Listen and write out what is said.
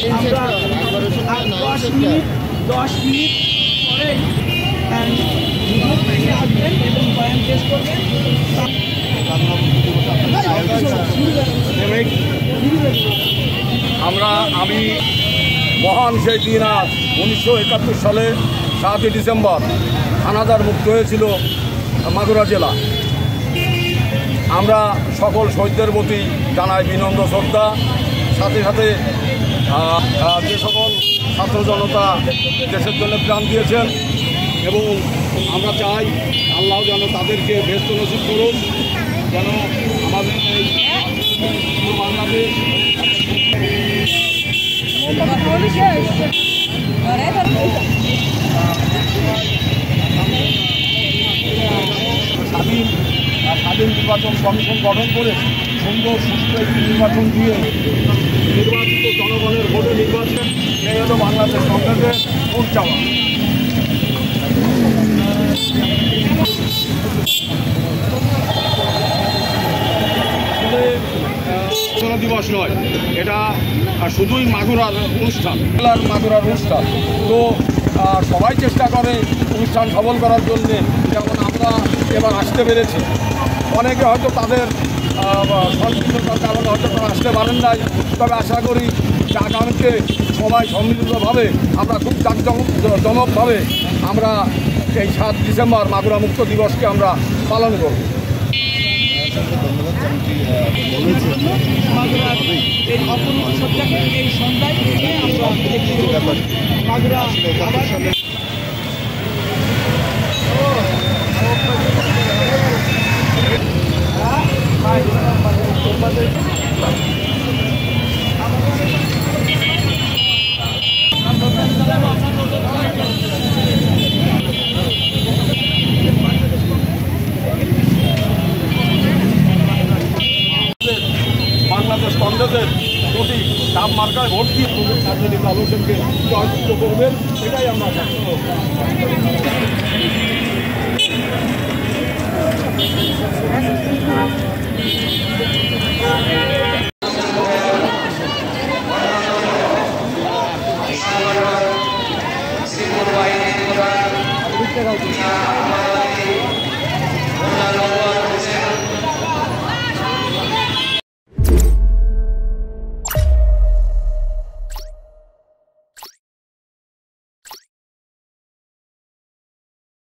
আমরা 10 মিনিট পরে আসবেন এবং বয়ান পেশ করবেন। আমি মহান সেই দিন আজ 1971 সালে 7ই ডিসেম্বর হানাদার মুক্ত হয়েছিল মাগুরা জেলা। আমরা সকল শহীদদের প্রতি জানাই বিনম্র শ্রদ্ধা। সাথে সাথে যে সকল ছাত্র জনতা দেশের জন্য প্রাণ দিয়েছেন এবং আমরা চাই আল্লাহ যেন তাদেরকে বেহেশত নসিব করুন, যেন আমাদের এই বাংলাদেশ স্বাধীন নির্বাচন কমিশন গঠন করে সুন্দর সুষ্ঠু একটি নির্বাচন দিয়ে নির্বাচিত জনগণের ভোটে নির্বাচন, এই হলো বাংলাদেশ কংগ্রেসের ভোট চাওয়া। কোনো দিবস নয়, এটা শুধুই মাগুরার অনুষ্ঠান, মাগুরার অনুষ্ঠান। তো সবাই চেষ্টা করে অনুষ্ঠান সফল করার জন্যে, যেমন আমরা এবার আসতে পেরেছি। অনেকে হয়তো তাদের সংকীর্ণতার কারণে হয়তো তারা আসতে পারেন নাই, তবে আশা করি যে আগামীতে সবাই সম্মিলিতভাবে আমরা খুব জাঁকজমকভাবে আমরা এই 7 ডিসেম্বর মাগুরা মুক্ত দিবসকে আমরা পালন করব। এই অপূর্ব সজ্জাকে এই সন্ধ্যায় আমরা মাগুরা বাংলাদেশ কংগ্রেসের প্রতি ডাব মার্কায় ভোট দিয়ে রাজনৈতিক আলোচনকে জয়যুক্ত করবেন, এটাই আমরা চাই। শ্রীপুর বাহিনী